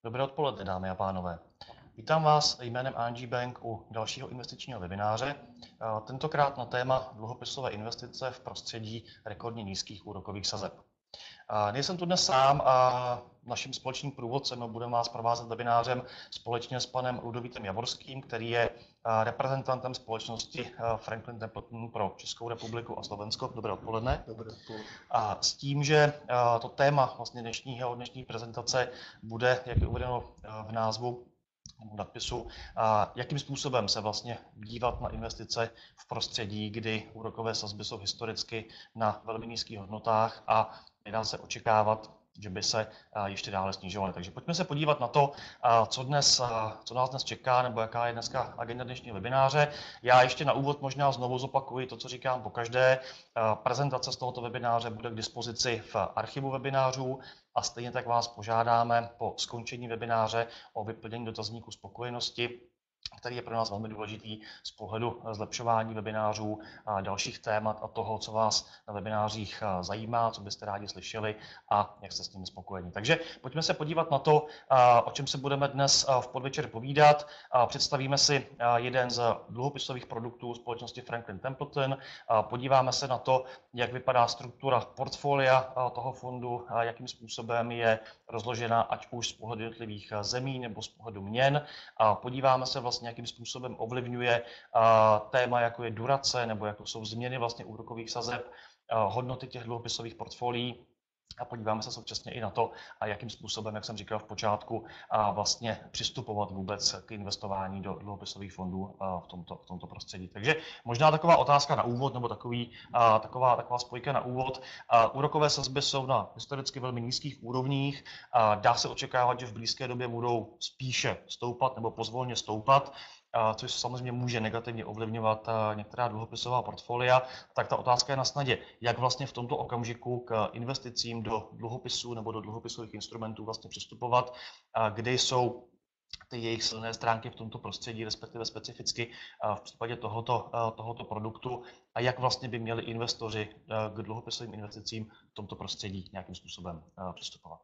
Dobré odpoledne, dámy a pánové. Vítám vás jménem ING Bank u dalšího investičního webináře, tentokrát na téma dluhopisové investice v prostředí rekordně nízkých úrokových sazeb. Nejsem tu dnes sám a naším společným průvodcem budeme vás provázet webinářem společně s panem Ludovítem Javorským, který je reprezentantem společnosti Franklin Templeton pro Českou republiku a Slovensko. Dobré odpoledne. Dobré odpoledne. A s tím, že to téma vlastně dnešní prezentace bude, jak je uvedeno v názvu nadpisu, jakým způsobem se vlastně dívat na investice v prostředí, kdy úrokové sazby jsou historicky na velmi nízkých hodnotách a nedá se očekávat, že by se ještě dále snižovaly. Takže pojďme se podívat na to, co nás dnes čeká, nebo jaká je dneska agenda dnešního webináře. Já ještě na úvod možná znovu zopakuji to, co říkám pokaždé. Prezentace z tohoto webináře bude k dispozici v archivu webinářů a stejně tak vás požádáme po skončení webináře o vyplnění dotazníku spokojenosti, který je pro nás velmi důležitý z pohledu zlepšování webinářů, dalších témat a toho, co vás na webinářích zajímá, co byste rádi slyšeli a jak jste s nimi spokojení. Takže pojďme se podívat na to, o čem se budeme dnes v podvečer povídat. Představíme si jeden z dluhopisových produktů společnosti Franklin Templeton, podíváme se na to, jak vypadá struktura portfolia toho fondu, jakým způsobem je rozložena, ať už z pohledu jednotlivých zemí nebo z pohledu měn. Podíváme se vlastně, jakým způsobem ovlivňuje téma, jako je durace, nebo jako jsou změny vlastně úrokových sazeb, hodnoty těch dluhopisových portfolií. A podíváme se současně i na to, a jakým způsobem, jak jsem říkal v počátku, vlastně přistupovat vůbec k investování do dluhopisových fondů v tomto prostředí. Takže možná taková otázka na úvod, nebo taková spojka na úvod. Úrokové sazby jsou na historicky velmi nízkých úrovních. Dá se očekávat, že v blízké době budou spíše stoupat nebo pozvolně stoupat, což samozřejmě může negativně ovlivňovat některá dluhopisová portfolia. Tak ta otázka je na snadě, jak vlastně v tomto okamžiku k investicím do dluhopisů nebo do dluhopisových instrumentů vlastně přistupovat, kde jsou ty jejich silné stránky v tomto prostředí, respektive specificky v případě tohoto produktu a jak vlastně by měli investoři k dluhopisovým investicím v tomto prostředí nějakým způsobem přistupovat.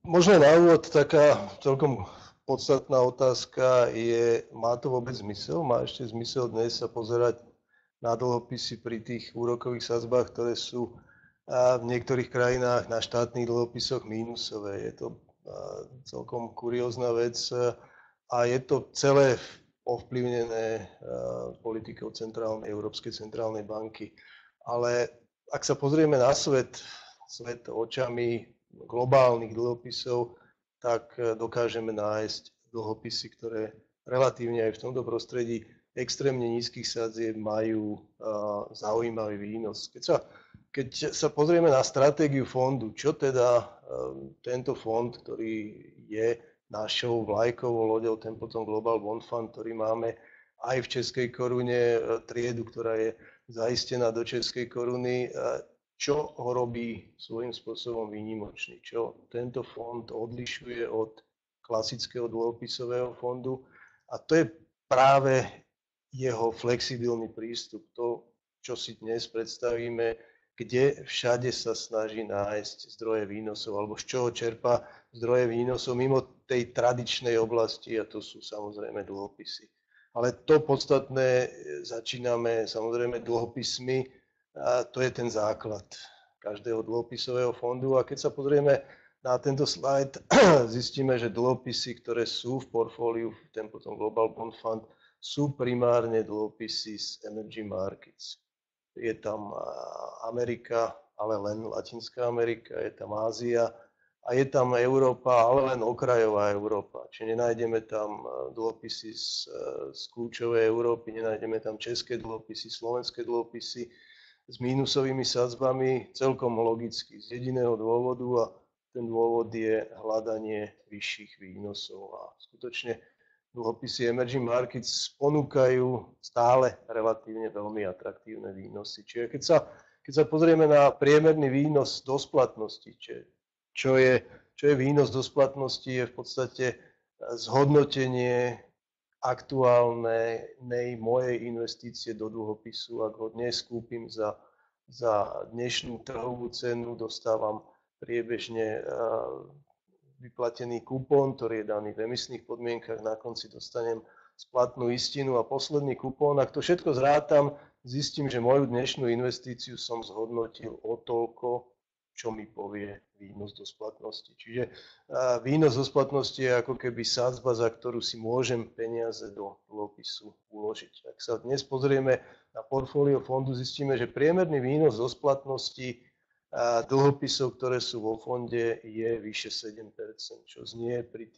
Možno na úvod taká celkom podstatná otázka je, má to vôbec zmysel? Má ešte zmysel dnes sa pozerať na dlhopisy pri tých úrokových sadzbách, ktoré sú v niektorých krajinách na štátnych dlhopisoch mínusové. Je to celkom kuriózna vec a je to celé ovplyvnené politikou Európskej centrálnej banky. Ale ak sa pozrieme na svet očami globálnych dlhopisov, tak dokážeme nájsť dlhopisy, ktoré relatívne aj v tomto prostredí extrémne nízkych sadzieb majú zaujímavý výnos. Keď sa pozrieme na stratégiu fondu, čo teda tento fond, ktorý je našou vlajkovou loďou Templeton Global Bond Fund, ktorý máme aj v českej korune, triedu, ktorá je zaistená do českej koruny, čo ho robí svojím spôsobom výnimočný, čo tento fond odlišuje od klasického dlhopisového fondu. A to je práve jeho flexibilný prístup, to, čo si dnes predstavíme, kde všade sa snaží nájsť zdroje výnosov, alebo z čoho čerpa zdroje výnosov mimo tej tradičnej oblasti, a to sú samozrejme dlhopisy. Ale to podstatné začíname samozrejme dlhopismi, a to je ten základ každého dlhopisového fondu. A keď sa pozrieme na tento slajd, zistíme, že dlhopisy, ktoré sú v portfóliu v Templeton Global Bond Fund, sú primárne dlhopisy z emerging markets. Je tam Amerika, ale len Latinská Amerika, je tam Ázia a je tam Európa, ale len okrajová Európa. Čiže nenájdeme tam dlhopisy z kľúčovej Európy, nenájdeme tam české dlhopisy, slovenské dlhopisy s mínusovými sadzbami, celkom logicky, z jediného dôvodu, a ten dôvod je hľadanie vyšších výnosov. A skutočne dlhopisy emerging markets ponúkajú stále relatívne veľmi atraktívne výnosy. Čiže keď sa pozrieme na priemerný výnos do splatnosti, čo je výnos do splatnosti, je v podstate zhodnotenie aktuálnej mojej investície do dlhopisu. Ak ho dnes kúpim za dnešnú trhovú cenu, dostávam priebežne vyplatený kupón, ktorý je daný v emisných podmienkach, na konci dostanem splatnú istinu a posledný kupón. Ak to všetko zrátam, zistím, že moju dnešnú investíciu som zhodnotil o toľko, čo mi povie výnos do splatnosti. Čiže výnos do splatnosti je ako keby sadzba, za ktorú si môžem peniaze do dlhopisu uložiť. Ak sa dnes pozrieme na portfólio fondu, zistíme, že priemerný výnos do splatnosti dlhopisov, ktoré sú vo fonde, je vyše 7%, čo znie pri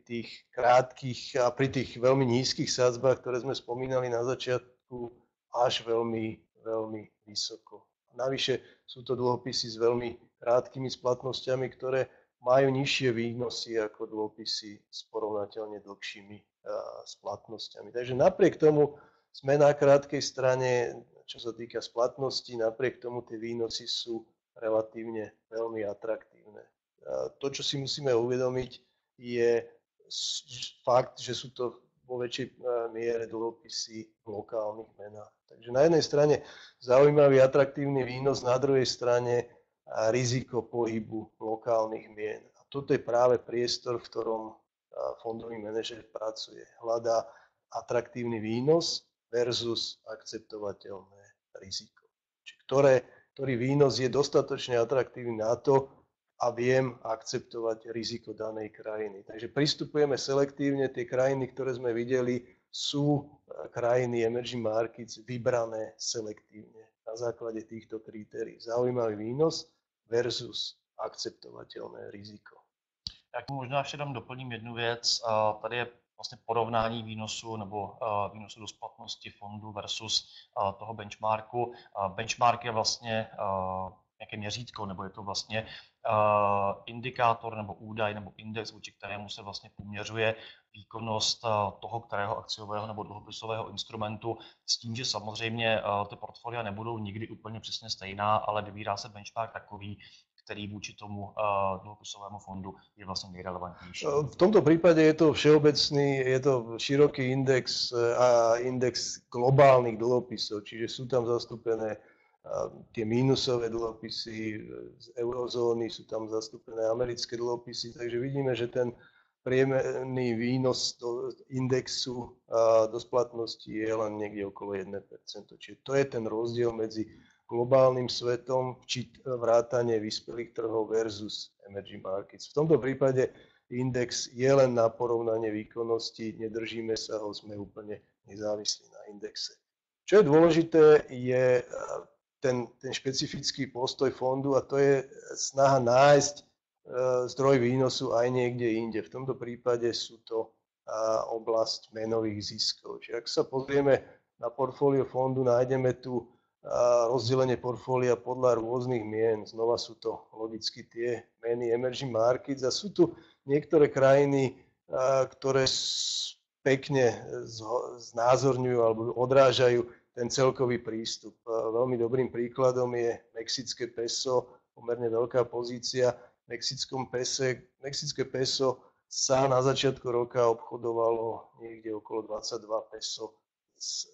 tých krátkych a pri tých veľmi nízkych sadzbách, ktoré sme spomínali na začiatku, až veľmi, veľmi vysoko. Navyše sú to dlhopisy s veľmi krátkými splatnosťami, ktoré majú nižšie výnosy ako dlhopisy s porovnateľne dlhšími splatnosťami. Takže napriek tomu sme na krátkej strane, čo sa týka splatnosti, napriek tomu tie výnosy sú relatívne veľmi atraktívne. To, čo si musíme uvedomiť, je fakt, že sú to vo väčšej miere dlhopisy v lokálnych menách. Takže na jednej strane zaujímavý atraktívny výnos, na druhej strane riziko pohybu lokálnych mien. A toto je práve priestor, v ktorom fondový manažer pracuje. Hľadá atraktívny výnos versus akceptovateľné riziko. Čiže ktorý výnos je dostatočne atraktívny na to, a viem akceptovať riziko danej krajiny. Takže pristupujeme selektívne, tie krajiny, ktoré sme videli, sú krajiny emerging markets vybrané selektívne na základe týchto kritérií. Zaujímavý výnos versus akceptovateľné riziko. Já k možná ještě tam doplním jednu věc. Tady je vlastně porovnání výnosu nebo výnosu do splatnosti fondu versus toho benchmarku. Benchmark je vlastně nějaké měřítko, nebo je to vlastně indikátor nebo údaj nebo index, vůči kterému se vlastně poměřuje výkonnost toho kterého akciového nebo dluhopisového instrumentu, s tím, že samozřejmě ty portfolia nebudou nikdy úplně přesně stejná, ale vybírá se benchmark takový, který vůči tomu dlhopisovému fondu je vlastně nejrelevantnější. V tomto prípade je to všeobecný, je to široký index a index globálnych dlhopisov, čiže sú tam zastúpené tie mínusové dlhopisy z eurozóny, sú tam zastúpené americké dlhopisy, takže vidíme, že ten priemerný výnos do indexu do splatnosti je len niekde okolo 1%. Čiže to je ten rozdiel medzi globálnym svetom, vrátane vyspelých trhov versus emerging markets. V tomto prípade index je len na porovnanie výkonnosti, nedržíme sa ho, sme úplne nezávislí na indexe. Čo je dôležité, je ten špecifický postoj fondu a to je snaha nájsť zdroj výnosu aj niekde inde. V tomto prípade sú to oblasť menových ziskov. Čiže ak sa pozrieme na portfólio fondu, nájdeme tu rozdelenie portfólia podľa rôznych mien. Znova sú to logicky tie meny emerging markets a sú tu niektoré krajiny, ktoré pekne znázorňujú alebo odrážajú ten celkový prístup. Veľmi dobrým príkladom je mexické peso, pomerne veľká pozícia. Mexické peso sa na začiatku roka obchodovalo niekde okolo 22 peso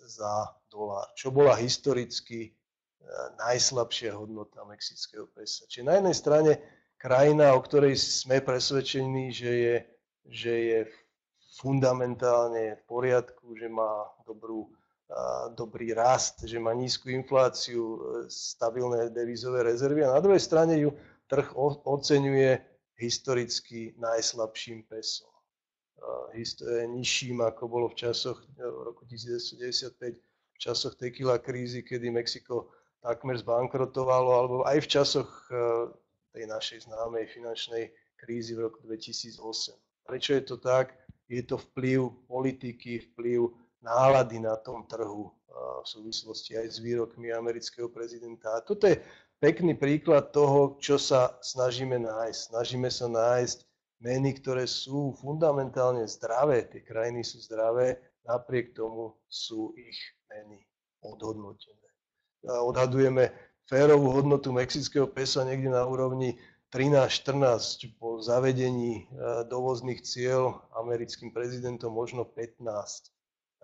za dolár, čo bola historicky najslabšia hodnota mexického pesa. Čiže na jednej strane krajina, o ktorej sme presvedčení, že je fundamentálne v poriadku, že má dobrý rast, že má nízku infláciu, stabilné devizové rezervy a na druhej strane ju trh oceňuje historicky najslabším pesom. Nižším, ako bolo v časoch roku 1995, v časoch tequila krízy, kedy Mexiko takmer zbankrotovalo, alebo aj v časoch tej našej známej finančnej krízy v roku 2008. Prečo je to tak? Je to vplyv politiky, vplyv nálady na tom trhu v súvislosti aj s výrokmi amerického prezidenta. A toto je pekný príklad toho, čo sa snažíme nájsť. Snažíme sa nájsť meny, ktoré sú fundamentálne zdravé. Tie krajiny sú zdravé, napriek tomu sú ich meny odhodnotené. Odhadujeme férovú hodnotu mexického pesa niekde na úrovni 13-14 po zavedení dovozných cieľ americkým prezidentom možno 15.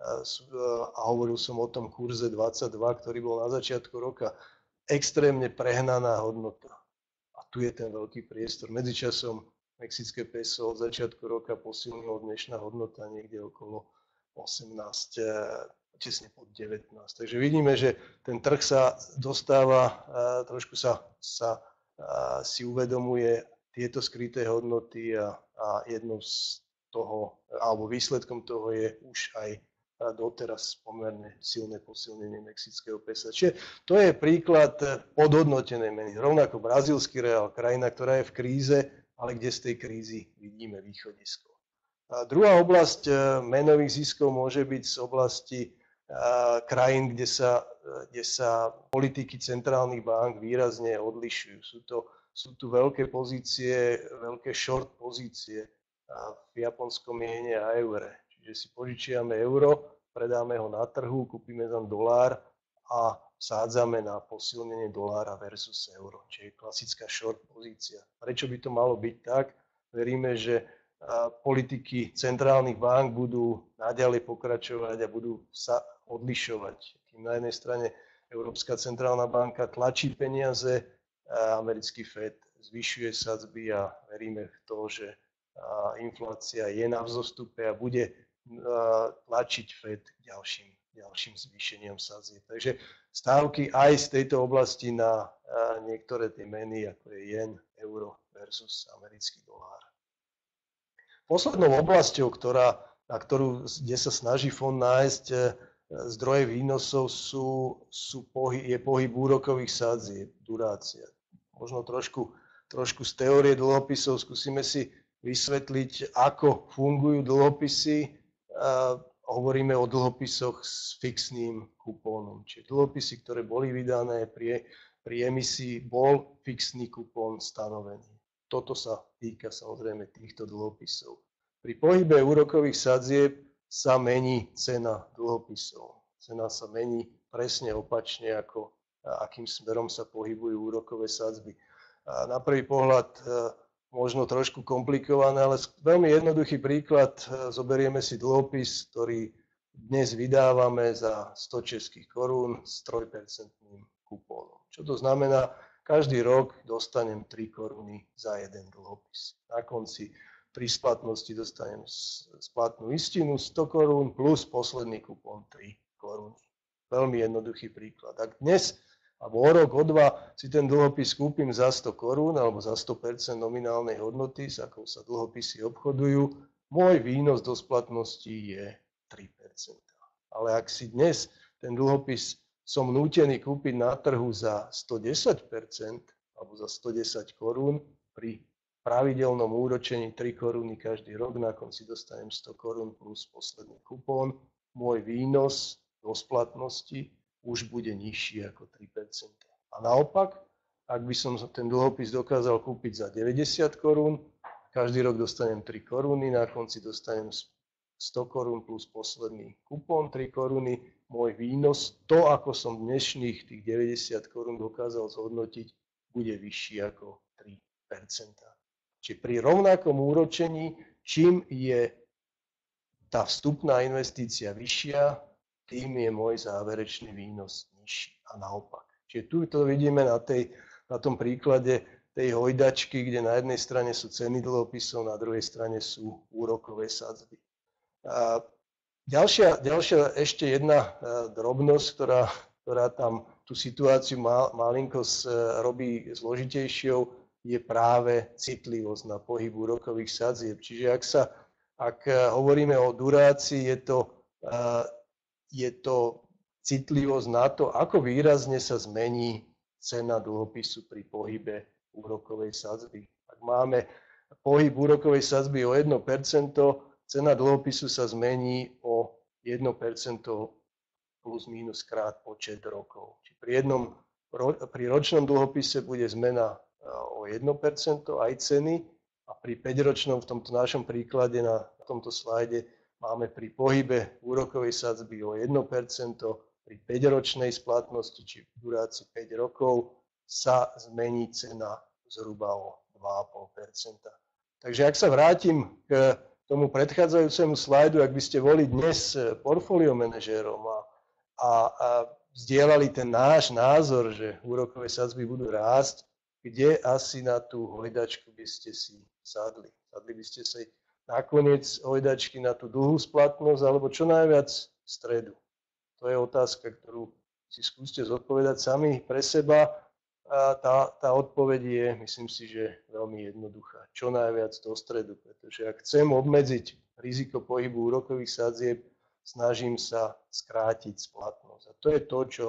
A hovoril som o tom kurze 22, ktorý bol na začiatku roka. Extrémne prehnaná hodnota. A tu je ten veľký priestor. Medzičasom mexické peso od začiatku roka posilnilo, dnešná hodnota niekde okolo 18, tesne pod 19. Takže vidíme, že ten trh sa dostáva, trošku sa si uvedomuje tieto skryté hodnoty a jednou z toho, alebo výsledkom toho je už aj doteraz pomerne silné posilnenie mexického pesa. Čiže to je príklad podhodnotenej meny. Rovnako brazílsky reál, krajina, ktorá je v kríze, ale kde z tej krízy vidíme východisko. A druhá oblasť menových ziskov môže byť z oblasti krajín, kde sa politiky centrálnych bank výrazne odlišujú. Sú tu veľké pozície, veľké short pozície v japonskom jene a eure. Čiže si požičiame euro, predáme ho na trhu, kúpime tam dolár a sádzame na posilnenie dolára versus euro. Čiže klasická short pozícia. Prečo by to malo byť tak? Veríme, že politiky centrálnych bank budú naďalej pokračovať a budú sa odlišovať. Kým na jednej strane Európska centrálna banka tlačí peniaze, americký Fed zvyšuje sadzby a veríme v to, že inflácia je na vzostupe a bude tlačiť Fed k ďalším zvýšeniam sadzieb. Takže stávky aj z tejto oblasti na niektoré tie meny, ako je jen, euro versus americký dolár. Poslednou oblasťou, kde sa snaží fond nájsť zdroje výnosov, je pohyb úrokových sadzieb, durácia. Možno trošku z teórie dlhopisov skúsime si vysvetliť, ako fungujú dlhopisy. Hovoríme o dlhopisoch s fixným kupónom. Čiže dlhopisy, ktoré boli vydané pri emisii, bol fixný kupón stanovený. Toto sa týka samozrejme týchto dlhopisov. Pri pohybe úrokových sadzieb sa mení cena dlhopisov. Cena sa mení presne opačne, ako akým smerom sa pohybujú úrokové sadzby. Na prvý pohľad možno trošku komplikované, ale veľmi jednoduchý príklad. Zoberieme si dlhopis, ktorý dnes vydávame za 100 českých korún s 3% kupónom. Čo to znamená? Každý rok dostanem 3 koruny za jeden dlhopis. Na konci pri splatnosti dostanem splatnú istinu 100 korún plus posledný kupón 3 koruny. Veľmi jednoduchý príklad. Ak dnes alebo o rok, o dva si ten dlhopis kúpim za 100 korún alebo za 100% nominálnej hodnoty, s akou sa dlhopisy obchodujú, môj výnos do splatnosti je 3%. Ale ak si dnes ten dlhopis som nútený kúpiť na trhu za 110% alebo za 110 korún pri pravidelnom úročení 3 koruny každý rok, na konci dostanem 100 korún plus posledný kupón, môj výnos do splatnosti už bude nižší ako 3%. A naopak, ak by som ten dlhopis dokázal kúpiť za 90 korún, každý rok dostanem 3 koruny, na konci dostanem 100 korún plus posledný kupón 3 koruny, môj výnos, to ako som dnešných tých 90 korún dokázal zhodnotiť, bude vyšší ako 3%. Čiže pri rovnakom úročení, čím je tá vstupná investícia vyššia, tým je môj záverečný výnos nižší a naopak. Čiže tu to vidíme na tom príklade tej hojdačky, kde na jednej strane sú ceny dlhopisov, na druhej strane sú úrokové sadzby. Ďalšia ešte jedna drobnosť, ktorá tam tú situáciu malinko robí zložitejšou, je práve citlivosť na pohyb úrokových sadzieb. Čiže ak hovoríme o durácii, je to citlivosť na to, ako výrazne sa zmení cena dlhopisu pri pohybe úrokovej sadzby. Ak máme pohyb úrokovej sadzby o 1%, cena dlhopisu sa zmení o 1% plus minus krát počet rokov. Čiže pri ročnom dlhopise bude zmena o 1% aj ceny a pri 5-ročnom, v tomto našom príklade na tomto slajde, máme pri pohybe úrokovej sadzby o 1%, pri 5-ročnej splatnosti, či v durácii 5 rokov, sa zmení cena zhruba o 2,5%. Takže ak sa vrátim k tomu predchádzajúcemu slajdu, ak by ste boli dnes portfólio manažérom a zdieľali ten náš názor, že úrokové sadzby budú rásť, kde asi na tú hojdačku by ste si sadli. Sadli by ste si nakoniec hojdačky na tú dlhú splatnosť, alebo čo najviac v stredu. To je otázka, ktorú si skúste zodpovedať sami pre seba. A tá odpoveď je, myslím si, že veľmi jednoduchá. Čo najviac do stredu, pretože ak chcem obmedziť riziko pohybu úrokových sadzieb, snažím sa skrátiť splatnosť. A to je to, čo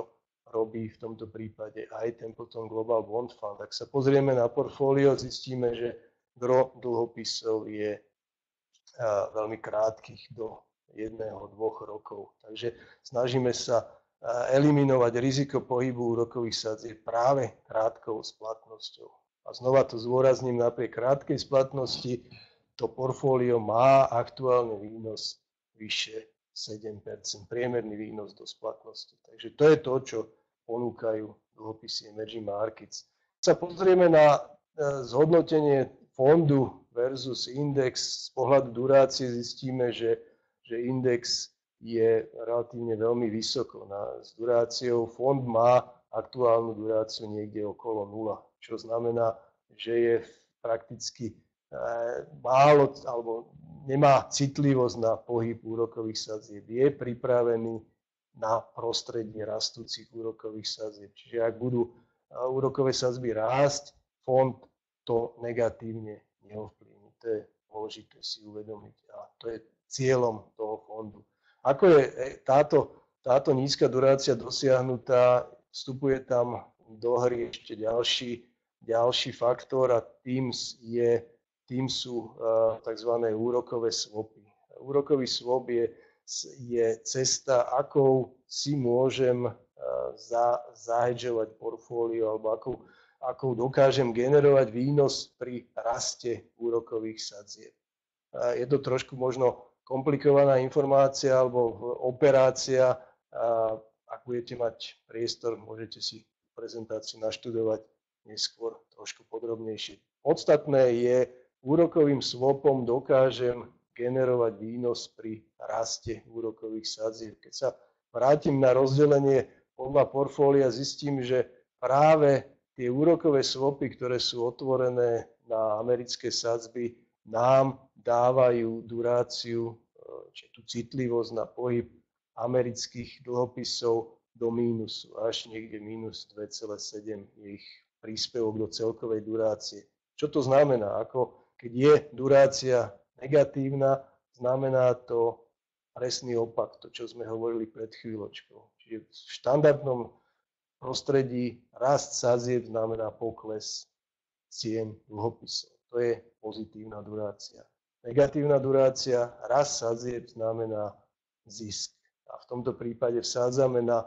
robí v tomto prípade aj Templeton Global Bond Fund. Ak sa pozrieme na portfólio, zistíme, že gro dlhopisov je veľmi krátkych, do 1-2 rokov. Takže snažíme sa eliminovať riziko pohybu úrokových sadzieb práve krátkou splatnosťou. A znova to zdôrazním, napriek krátkej splatnosti to portfólio má aktuálny výnos vyše 7%, priemerný výnos do splatnosti. Takže to je to, čo ponúkajú dlhopisy emerging markets. Keď sa pozrieme na zhodnotenie fondu versus index z pohľadu durácie, zistíme, že index je relatívne veľmi vysoko. S duráciou fond má aktuálnu duráciu niekde okolo 0, čo znamená, že je prakticky málo alebo nemá citlivosť na pohyb úrokových sadzieb. Je pripravený na prostredie rastúcich úrokových sadzieb. Čiže ak budú úrokové sadzby rásť, fond to negatívne neovplyvní. To je dôležité si uvedomiť a to je cieľom toho fondu. Ako je táto nízka durácia dosiahnutá, vstupuje tam do hry ešte ďalší faktor a tým sú tzv. Úrokové swapy. Úrokový swap je cesta, akou si môžem zahedžovať portfólio alebo akou dokážem generovať výnos pri raste úrokových sadzieb. Je to trošku možno komplikovaná informácia alebo operácia. Ak budete mať priestor, môžete si prezentáciu naštudovať neskôr trošku podrobnejšie. Podstatné je, úrokovým swapom dokážem generovať výnos pri raste úrokových sadzieb. Keď sa vrátim na rozdelenie podľa portfólia, zistím, že práve tie úrokové swapy, ktoré sú otvorené na americké sadzby, nám dávajú duráciu, či tú citlivosť na pohyb amerických dlhopisov do mínusu, až niekde minus 2,7 je ich príspevok do celkovej durácie. Čo to znamená? Keď je durácia negatívna, znamená to presný opak, to, čo sme hovorili pred chvíľočkou. Čiže v štandardnom prostredí rast sadzieb znamená pokles cien dlhopisov. To je pozitívna durácia. Negatívna durácia, rast sadzieb znamená zisk. A v tomto prípade vsádzame na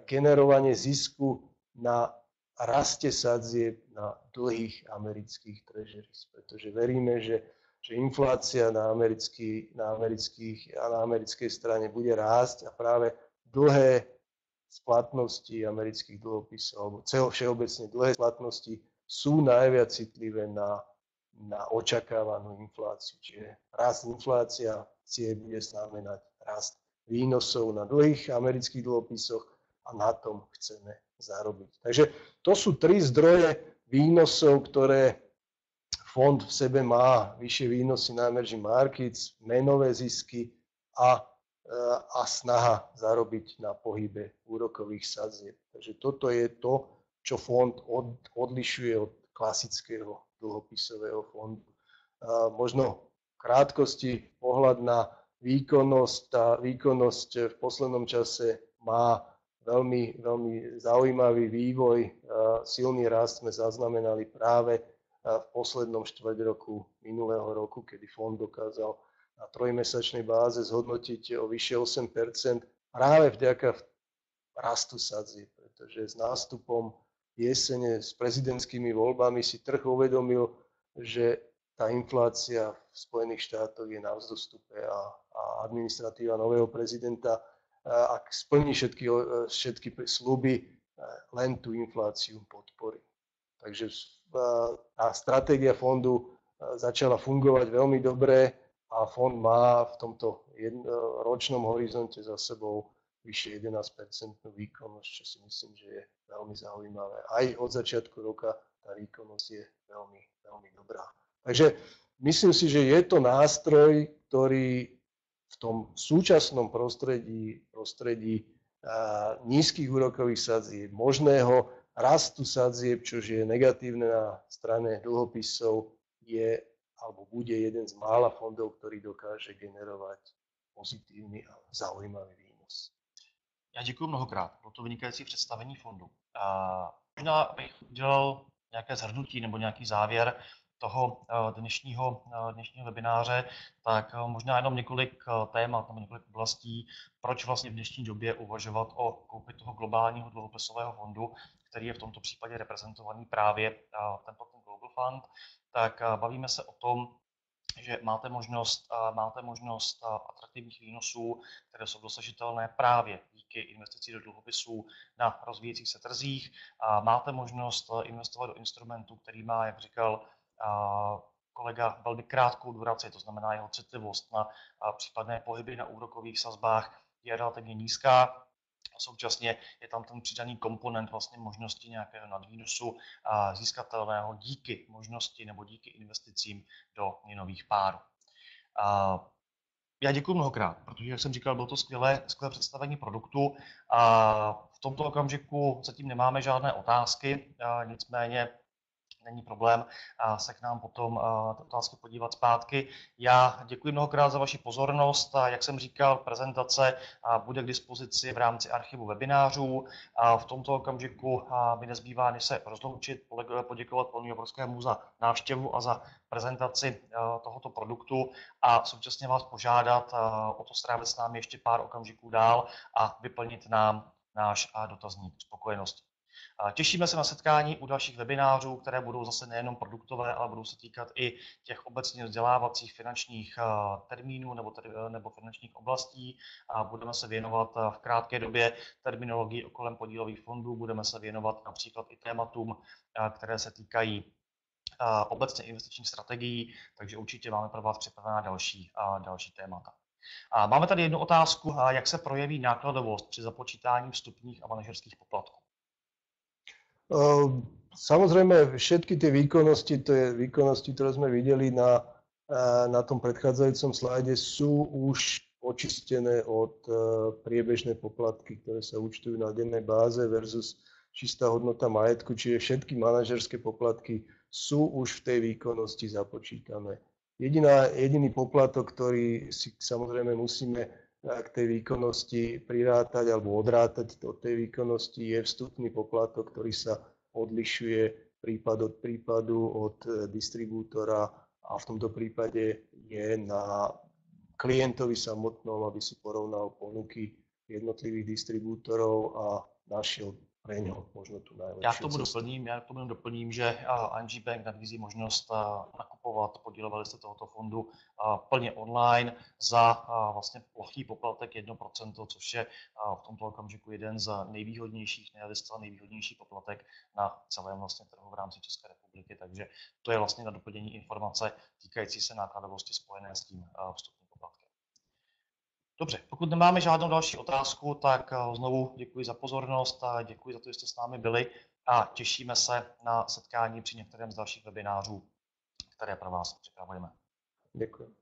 generovanie zisku na raste sadzieb na dlhých amerických treasuries, pretože veríme, že inflácia na americkej strane bude rásť a práve dlhé splatnosti amerických dlhopisov, alebo všeobecne dlhé splatnosti sú najviac citlivé na očakávanú infláciu. Čiže rast inflácia bude znamenať rast výnosov na dlhých amerických dlhopisoch a na tom chceme zarobiť. Takže to sú 3 zdroje výnosov, ktoré fond v sebe má: vyššie výnosy na emerging markets, menové zisky a snaha zarobiť na pohybe úrokových sadzieb. Takže toto je to, čo fond odlišuje od klasického dlhopisového fondu. Možno v krátkosti pohľad na výkonnosť. Tá výkonnosť v poslednom čase má veľmi, veľmi zaujímavý vývoj. Silný rast sme zaznamenali práve v poslednom štvrťroku minulého roku, kedy fond dokázal na trojmesačnej báze zhodnotiť o vyššie 8% práve vďaka rastu sadzieb, pretože s nástupom jesene s prezidentskými voľbami si trh uvedomil, že tá inflácia v Spojených štátoch je na vzostupe a administratíva nového prezidenta, ak splní všetky sľuby, len tú infláciu podporí. Takže tá stratégia fondu začala fungovať veľmi dobre a fond má v tomto ročnom horizonte za sebou vyššie 11% výkonnosť, čo si myslím, že je veľmi zaujímavé. Aj od začiatku roka tá výkonnosť je veľmi, veľmi dobrá. Takže myslím si, že je to nástroj, ktorý v tom súčasnom prostredí nízkych úrokových sadzieb, možného rastu sadzieb, čo je negatívne na strane dlhopisov, je alebo bude jeden z mála fondov, ktorý dokáže generovať pozitívny a zaujímavý výnos. Já děkuji mnohokrát, bylo to vynikající představení fondu. Možná bych udělal nějaké shrnutí nebo nějaký závěr toho dnešního webináře, tak možná jenom několik témat nebo několik oblastí, proč vlastně v dnešní době uvažovat o koupi toho globálního dluhopisového fondu, který je v tomto případě reprezentovaný právě Templeton Global Fund. Tak bavíme se o tom, že máte možnost atraktivních výnosů, které jsou dosažitelné právě díky investici do dluhopisů na rozvíjejících se trzích. Máte možnost investovat do instrumentu, který má, jak říkal kolega, velmi krátkou duraci, to znamená jeho citlivost na případné pohyby na úrokových sazbách je relativně nízká. Současně je tam ten přidaný komponent vlastně možnosti nějakého nadvýnosu získatelného díky možnosti nebo díky investicím do měnových párů. Já děkuji mnohokrát, protože, jak jsem říkal, bylo to skvělé představení produktu. V tomto okamžiku zatím nemáme žádné otázky, nicméně není problém se k nám potom ty otázky podívat zpátky. Já děkuji mnohokrát za vaši pozornost. Jak jsem říkal, prezentace bude k dispozici v rámci archivu webinářů. V tomto okamžiku mi nezbývá, než se rozloučit, poděkovat panu Javorskému za návštěvu a za prezentaci tohoto produktu a současně vás požádat o to strávit s námi ještě pár okamžiků dál a vyplnit nám náš dotazník spokojenosti. Těšíme se na setkání u dalších webinářů, které budou zase nejenom produktové, ale budou se týkat i těch obecně vzdělávacích finančních termínů nebo finančních oblastí. Budeme se věnovat v krátké době terminologii kolem podílových fondů, budeme se věnovat například i tématům, které se týkají obecně investičních strategií, takže určitě máme pro vás připravená další témata. Máme tady jednu otázku, jak se projeví nákladovost při započítání vstupních a manažerských poplatků. Samozrejme, všetky tie výkonnosti, ktoré sme videli na tom predchádzajúcom slajde, sú už očistené od priebežné poplatky, ktoré sa účtujú na dennej báze versus čistá hodnota majetku, čiže všetky manažerské poplatky sú už v tej výkonnosti započítané. Jediný poplatok, ktorý si samozrejme musíme k tej výkonnosti prirátať alebo odrátať od tej výkonnosti, je vstupný poplatok, ktorý sa odlišuje prípad od prípadu od distribútora a v tomto prípade je na klientovi samotnom, aby si porovnal ponuky jednotlivých distribútorov a našiel pre ňo možno tu najlepšiu Já k tomu doplním, že ING Bank nabízí možnost nakupovat podílové listy tohoto fondu plně online za vlastně plochý poplatek 1%, což je v tomto okamžiku jeden z nejvýhodnějších, ne zcela nejvýhodnější poplatek na celém vlastně trhu v rámci České republiky. Takže to je vlastně na doplnění informace týkající se nákladovosti spojené s tím vstupním poplatkem. Dobře, pokud nemáme žádnou další otázku, tak znovu děkuji za pozornost a děkuji za to, že jste s námi byli a těšíme se na setkání při některém z dalších webinářů, které pro vás připravujeme. Děkuji.